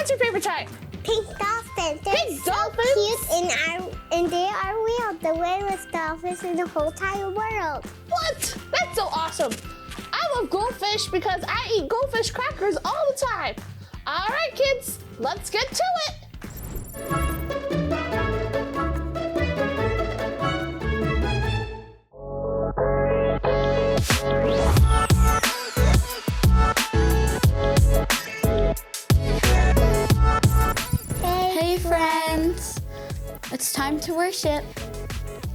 What's your favorite type? Pink dolphins. They're Pink so dolphins? cute and they are real. The realest dolphins in the whole entire world. What? That's so awesome. I love goldfish because I eat goldfish crackers all the time. All right, kids, let's get to it. Hey friends! It's time to worship.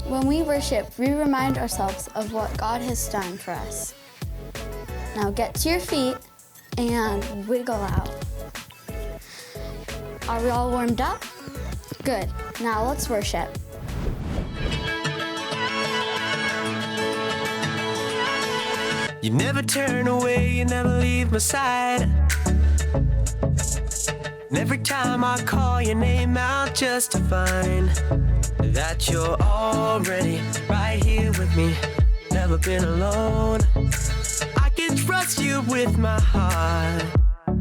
When we worship, we remind ourselves of what God has done for us. Now get to your feet and wiggle out. Are we all warmed up? Good. Now let's worship. You never turn away, you never leave my side. And every time I call your name out just to find that you're already right here with me, never been alone. I can trust you with my heart,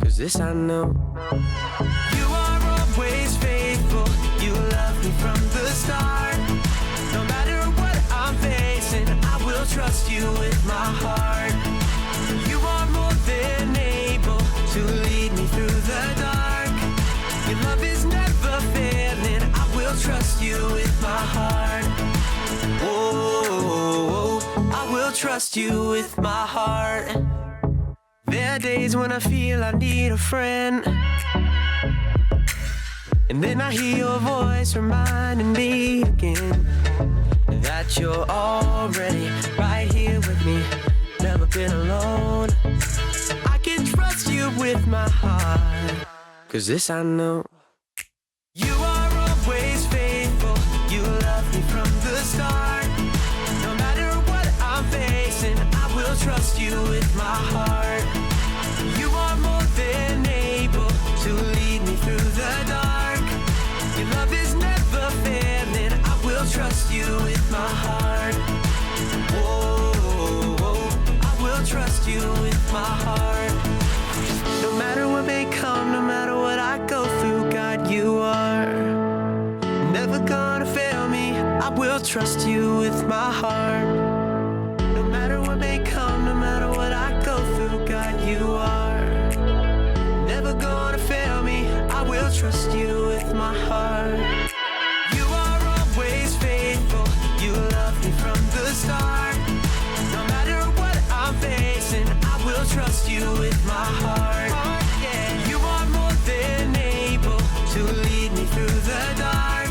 'cause this I know. You are always faithful, you love me from the start. No matter what I'm facing, I will trust you with my heart. You are more than able to lead me through the dark. Your love is never failing, I will trust you with my heart. Oh, I will trust you with my heart. There are days when I feel I need a friend, and then I hear your voice reminding me again that you're already right here with me, never been alone. I can trust you with my heart, 'cause this I know. You are always faithful, you love me from the start. No matter what I'm facing, I will trust you with my heart. You are more than able to lead me through the dark. Your love is never failing, I will trust you with my heart. Oh, I will trust you with my heart. No matter what may come, no matter what I go through, God, you are never gonna fail me. I will trust you with my heart. No matter what may come, no matter what I go through, God, you are never gonna fail me. I will trust you with my heart. You are always faithful, you love me from the start. No matter what I'm facing, I will trust you with my heart. You are more than able to lead me through the dark.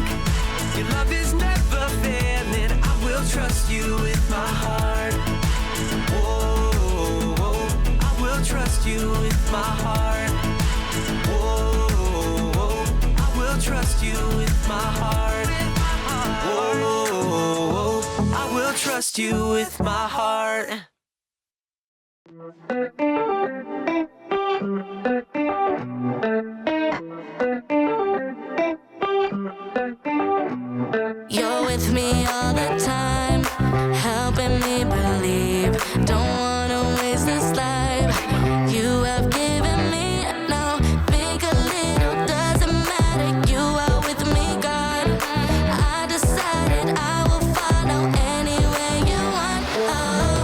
Your love is never failing, I will trust you with my heart. Oh, I will trust you with my heart. Oh, I will trust you with my heart. Oh, I will trust you with my heart. You're with me all the time, helping me believe. Don't wanna waste this life you have given me. Now, big or little, doesn't matter. You are with me, God. I decided I will follow anywhere you want. Oh,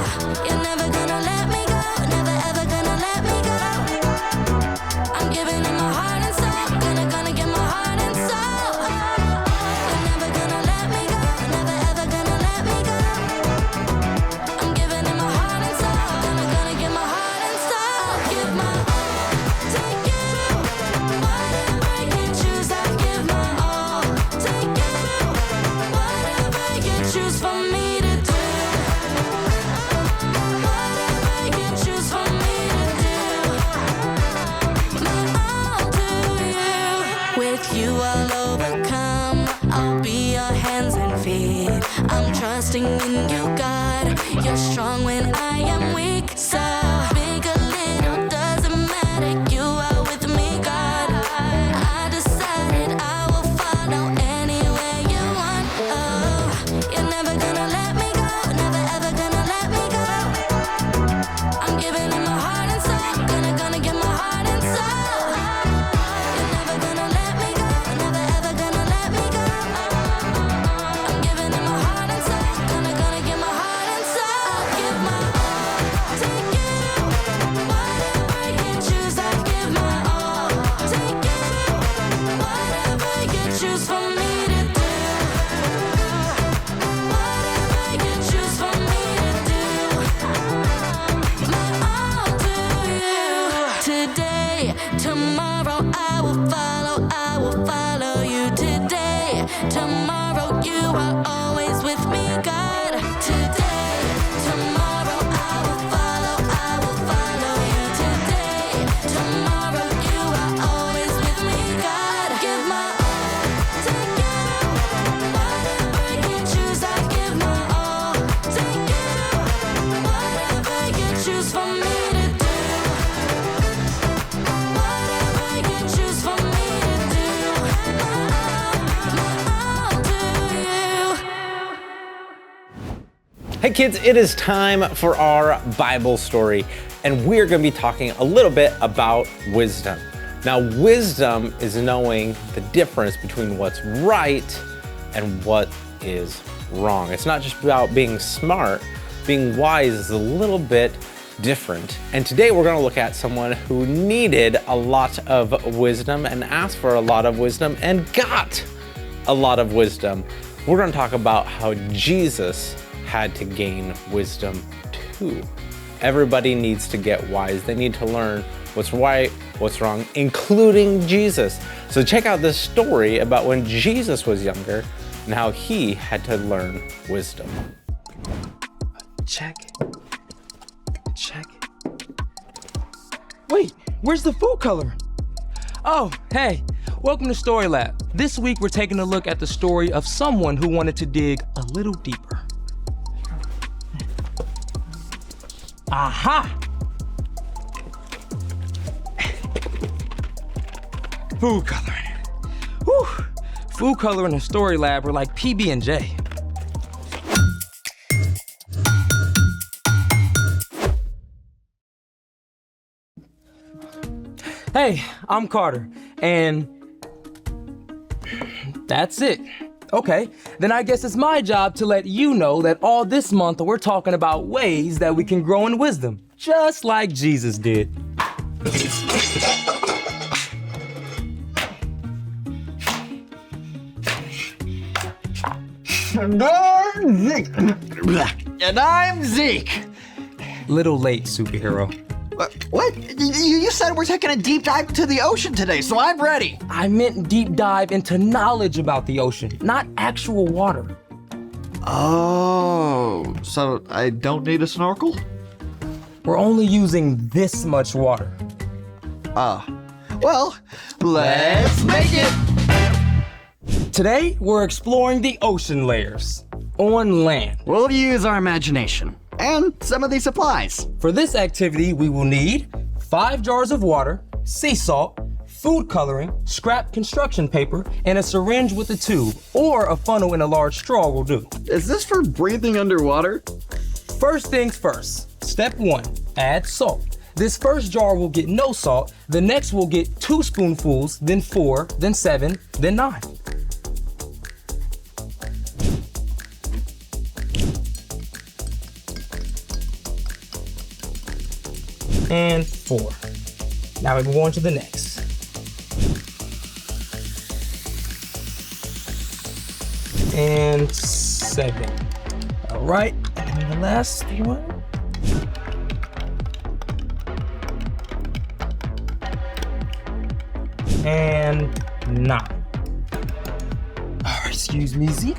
you're never gonna let me go, never ever gonna let me go. I'm giving it my heart and soul, gonna give my heart and soul. You're never gonna let me go, never ever gonna let me go. I'm giving it my heart and soul, gonna give my heart and soul. Give my all, take it all. Whatever you choose, I give my all. Take it all. Whatever you choose for me to do. Whatever you choose for me to do. My all to you. With you I'll overcome, I'll be your hands and feet. I'm trusting in you, God. You're strong when I am weak. So big or little, doesn't matter. You are with me, God. I decided I will follow anywhere you want. Oh, you're never gonna let me go, never ever gonna let me go. I'm giving it my heart and soul, gonna give my heart and soul. You're never you are always with me, God. Today, tomorrow, I will follow you. Today, tomorrow, you are always with me, God. Give my all to you. Whatever you choose, I give my all to you. Whatever you choose for me to do. Whatever you choose for me to do. My all to you. Hey kids, it is time for our Bible story, and we're going to be talking a little bit about wisdom. Now, wisdom is knowing the difference between what's right and what is wrong. It's not just about being smart. Being wise is a little bit different. And today we're going to look at someone who needed a lot of wisdom and asked for a lot of wisdom and got a lot of wisdom. We're going to talk about how Jesus had to gain wisdom too. Everybody needs to get wise. They need to learn what's right, what's wrong, including Jesus. So check out this story about when Jesus was younger and how he had to learn wisdom. Check. Wait, where's the food color? Oh, hey, welcome to Story Lab. This week we're taking a look at the story of someone who wanted to dig a little deeper. Aha! Food coloring. Whew. Food coloring and Story Lab were like PB&J. Hey, I'm Carter, and that's it. Okay, then I guess it's my job to let you know that all this month we're talking about ways that we can grow in wisdom, just like Jesus did. And I'm Zeke. Little late, superhero. What? You said we're taking a deep dive to the ocean today, so I'm ready. I meant deep dive into knowledge about the ocean, not actual water. Oh, so I don't need a snorkel? We're only using this much water. Well, let's make it. Today, we're exploring the ocean layers on land. We'll use our imagination and some of these supplies. For this activity, we will need 5 jars of water, sea salt, food coloring, scrap construction paper, and a syringe with a tube, or a funnel in a large straw will do. Is this for breathing underwater? First things first. Step 1, add salt. This first jar will get no salt, the next will get 2 spoonfuls, then 4, then 7, then 9. And 4. Now we move on to the next. And 7. All right, and the last one. And 9. Oh, excuse me, Zeke.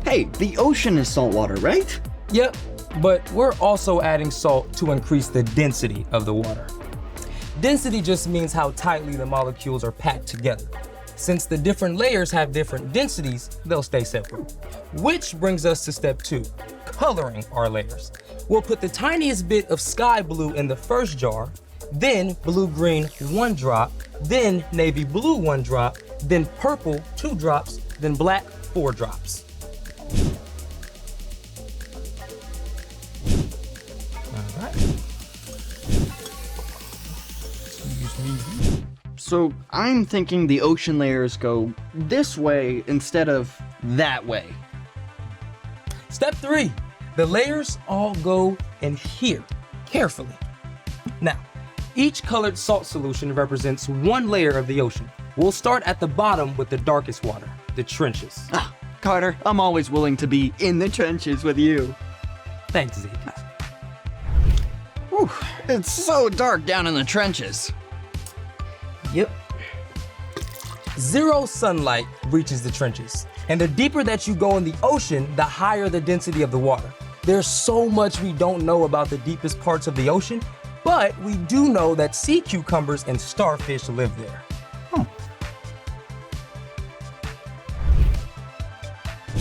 Hey, the ocean is saltwater, right? Yep, but we're also adding salt to increase the density of the water. Density just means how tightly the molecules are packed together. Since the different layers have different densities, they'll stay separate. Which brings us to step 2, coloring our layers. We'll put the tiniest bit of sky blue in the first jar, then blue-green 1 drop, then navy blue 1 drop, then purple 2 drops, then black 4 drops. All right. So I'm thinking the ocean layers go this way instead of that way. Step 3, the layers all go in here, carefully. Now, each colored salt solution represents 1 layer of the ocean. We'll start at the bottom with the darkest water, the trenches. Ah, Carter, I'm always willing to be in the trenches with you. Thanks, Zeke. Whew, It's so dark down in the trenches. Yep. Zero sunlight reaches the trenches. And the deeper that you go in the ocean, the higher the density of the water. There's so much we don't know about the deepest parts of the ocean, but we do know that sea cucumbers and starfish live there.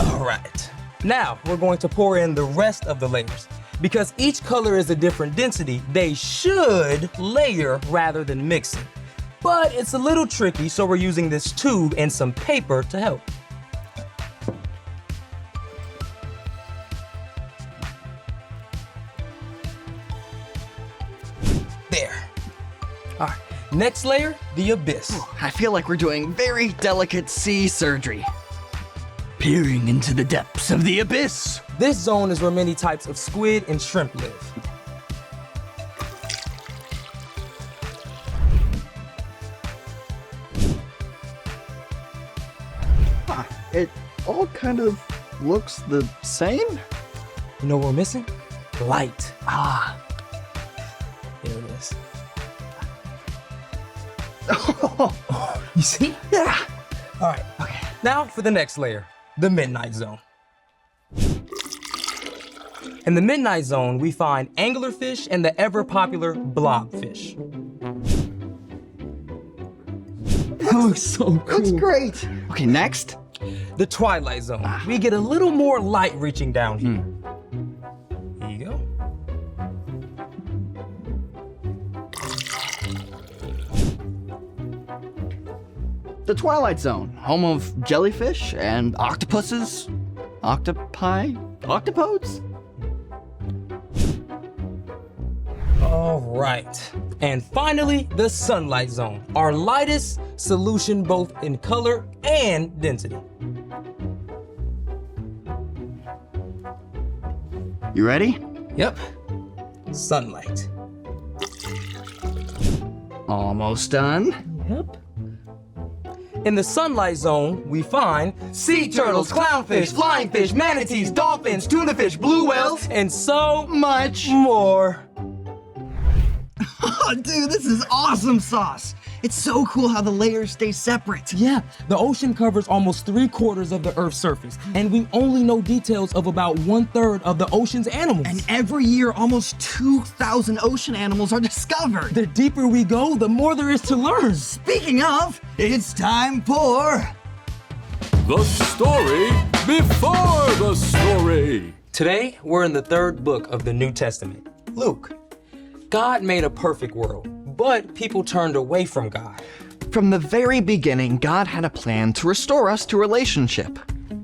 All right. Now we're going to pour in the rest of the layers. Because each color is a different density, they should layer rather than mixing. But it's a little tricky, so we're using this tube and some paper to help. There. All right, next layer, the abyss. I feel like we're doing very delicate sea surgery. Peering into the depths of the abyss. This zone is where many types of squid and shrimp live. It all kind of looks the same. You know what we're missing? Light. There it is. You see? Yeah. All right, okay. Now for the next layer, the midnight zone. In the midnight zone, we find anglerfish and the ever-popular blobfish. That looks so cool. That's great. Okay, next. The twilight zone. We get a little more light reaching down here. Here you go. The Twilight Zone, home of jellyfish and octopuses, octopi, octopodes? All right. And finally, the sunlight zone, our lightest solution both in color and density. You ready? Yep. Sunlight. Almost done. Yep. In the sunlight zone, we find sea turtles, clownfish, flying fish, manatees, dolphins, tuna fish, blue whales, and so much more. Oh, dude, this is awesome sauce. It's so cool how the layers stay separate. Yeah, the ocean covers almost 3/4 of the Earth's surface, and we only know details of about 1/3 of the ocean's animals. And every year, almost 2,000 ocean animals are discovered. The deeper we go, the more there is to learn. Speaking of, it's time for... The story before the story. Today, we're in the 3rd book of the New Testament, Luke. God made a perfect world, but people turned away from God. From the very beginning, God had a plan to restore us to relationship.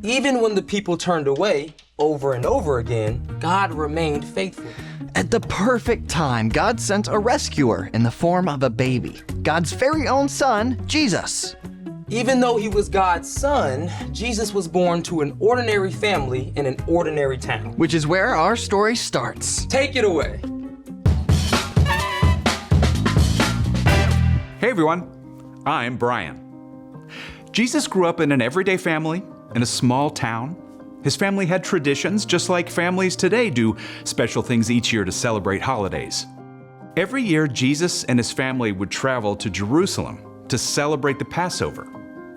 Even when the people turned away over and over again, God remained faithful. At the perfect time, God sent a rescuer in the form of a baby, God's very own son, Jesus. Even though he was God's son, Jesus was born to an ordinary family in an ordinary town. Which is where our story starts. Take it away. Hey everyone, I'm Brian. Jesus grew up in an everyday family in a small town. His family had traditions just like families today do special things each year to celebrate holidays. Every year, Jesus and his family would travel to Jerusalem to celebrate the Passover.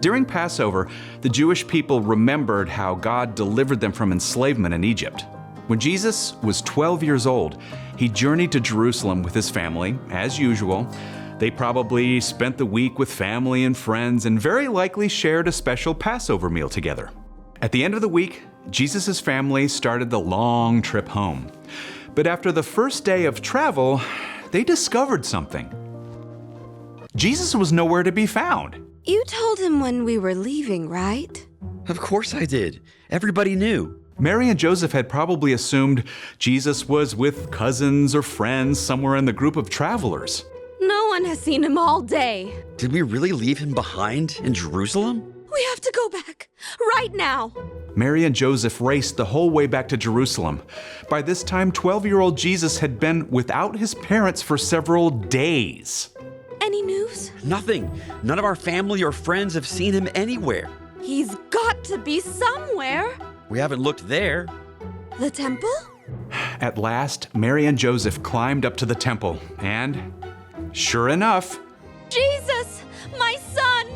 During Passover, the Jewish people remembered how God delivered them from enslavement in Egypt. When Jesus was 12 years old, he journeyed to Jerusalem with his family, as usual. They probably spent the week with family and friends and very likely shared a special Passover meal together. At the end of the week, Jesus' family started the long trip home. But after the first day of travel, they discovered something. Jesus was nowhere to be found. You told him when we were leaving, right? Of course I did. Everybody knew. Mary and Joseph had probably assumed Jesus was with cousins or friends somewhere in the group of travelers. No one has seen him all day. Did we really leave him behind in Jerusalem? We have to go back, right now. Mary and Joseph raced the whole way back to Jerusalem. By this time, 12-year-old Jesus had been without his parents for several days. Any news? Nothing. None of our family or friends have seen him anywhere. He's got to be somewhere. We haven't looked there. The temple? At last, Mary and Joseph climbed up to the temple, and sure enough, Jesus, my son!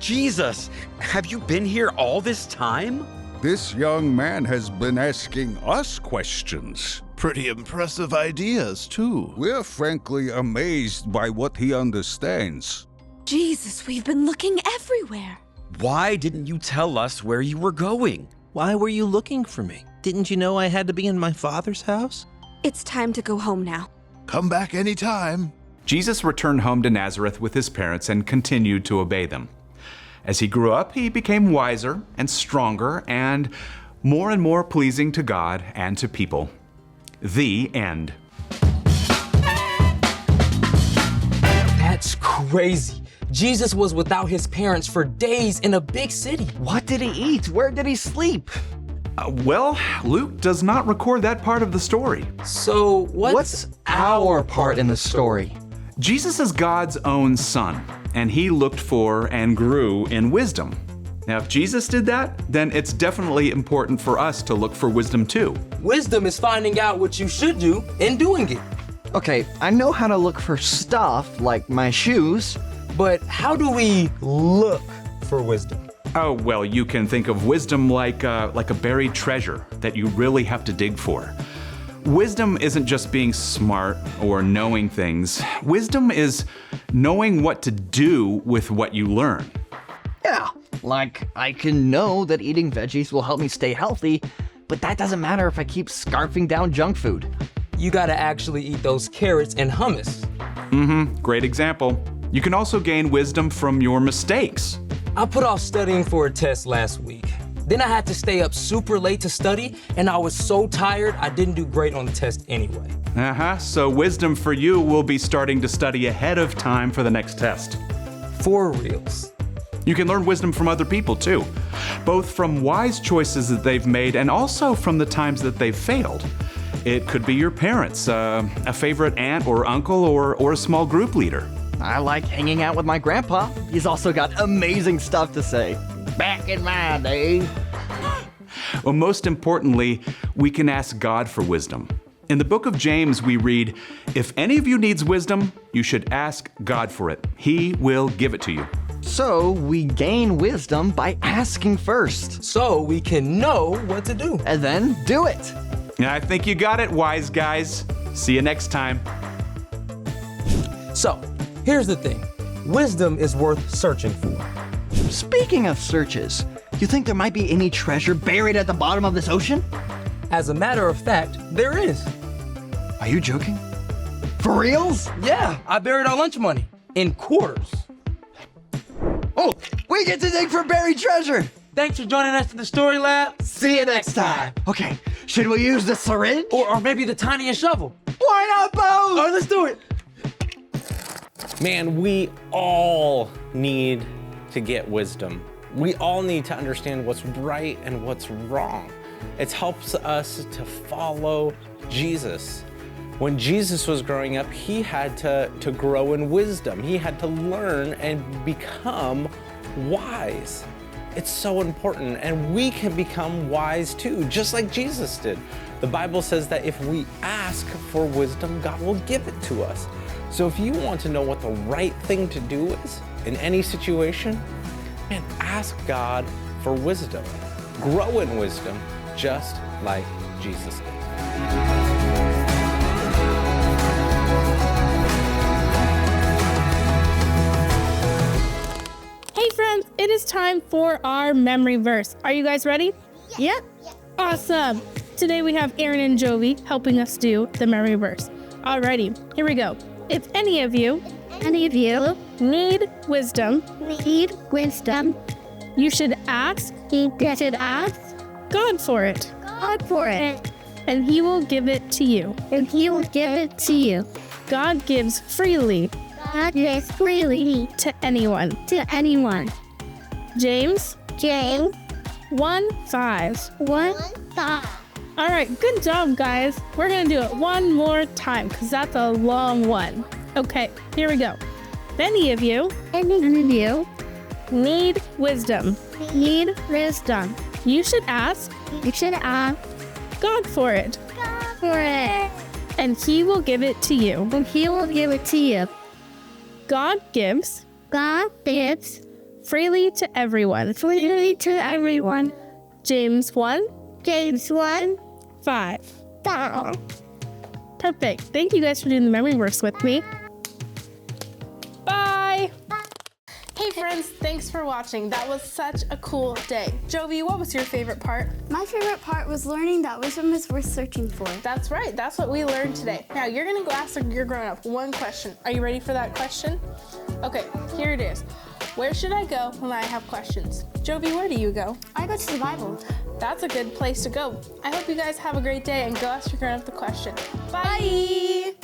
Jesus, have you been here all this time? This young man has been asking us questions. Pretty impressive ideas, too. We're frankly amazed by what he understands. Jesus, we've been looking everywhere. Why didn't you tell us where you were going? Why were you looking for me? Didn't you know I had to be in my Father's house? It's time to go home now. Come back anytime. Jesus returned home to Nazareth with his parents and continued to obey them. As he grew up, he became wiser and stronger and more pleasing to God and to people. The end. That's crazy. Jesus was without his parents for days in a big city. What did he eat? Where did he sleep? Well, Luke does not record that part of the story. So what's our part in the story? Jesus is God's own son, and he looked for and grew in wisdom. Now, if Jesus did that, then it's definitely important for us to look for wisdom too. Wisdom is finding out what you should do and doing it. Okay, I know how to look for stuff like my shoes. But how do we look for wisdom? Oh, well, you can think of wisdom like a buried treasure that you really have to dig for. Wisdom isn't just being smart or knowing things. Wisdom is knowing what to do with what you learn. Yeah, like I can know that eating veggies will help me stay healthy, but that doesn't matter if I keep scarfing down junk food. You gotta actually eat those carrots and hummus. Great example. You can also gain wisdom from your mistakes. I put off studying for a test last week. Then I had to stay up super late to study, and I was so tired I didn't do great on the test anyway. So wisdom for you will be starting to study ahead of time for the next test. For reals. You can learn wisdom from other people too, both from wise choices that they've made and also from the times that they've failed. It could be your parents, a favorite aunt or uncle, or a small group leader. I like hanging out with my grandpa. He's also got amazing stuff to say. Back in my day. Well, most importantly, we can ask God for wisdom. In the book of James, we read, "If any of you needs wisdom, you should ask God for it. He will give it to you." So we gain wisdom by asking first. So we can know what to do. And then do it. I think you got it, wise guys. See you next time. So, here's the thing. Wisdom is worth searching for. Speaking of searches, you think there might be any treasure buried at the bottom of this ocean? As a matter of fact, there is. Are you joking? For reals? Yeah, I buried our lunch money in quarters. Oh, we get to dig for buried treasure. Thanks for joining us in the Story Lab. See you next time. Okay, should we use the syringe? Or maybe the tiniest shovel. Why not both? All right, let's do it. Man, we all need to get wisdom. We all need to understand what's right and what's wrong. It helps us to follow Jesus. When Jesus was growing up, he had to grow in wisdom. He had to learn and become wise. It's so important, and we can become wise too, just like Jesus did. The Bible says that if we ask for wisdom, God will give it to us. So if you want to know what the right thing to do is in any situation, man, ask God for wisdom. Grow in wisdom, just like Jesus did. Hey friends, it is time for our memory verse. Are you guys ready? Yep. Awesome. Today we have Aaron and Jovi helping us do the memory verse. Alrighty, here we go. If any of you need wisdom, you should ask God for it. And he will give it to you. God gives freely to anyone. James 1:5. All right, good job, guys. We're gonna do it one more time because that's a long one. Okay, here we go. If any of you need wisdom, you should ask God for it. and he will give it to you. God gives freely to everyone. James 1:5. Perfect. Thank you guys for doing the memory verse with me. Bye. Hey friends, thanks for watching. That was such a cool day. Jovi, what was your favorite part? My favorite part was learning that wisdom is worth searching for. That's right. That's what we learned today. Now you're gonna go ask your grown-up one question. Are you ready for that question? Okay, here it is. Where should I go when I have questions? Jovi, where do you go? I go to the Bible. That's a good place to go. I hope you guys have a great day and go ask your grown-up the question. Bye.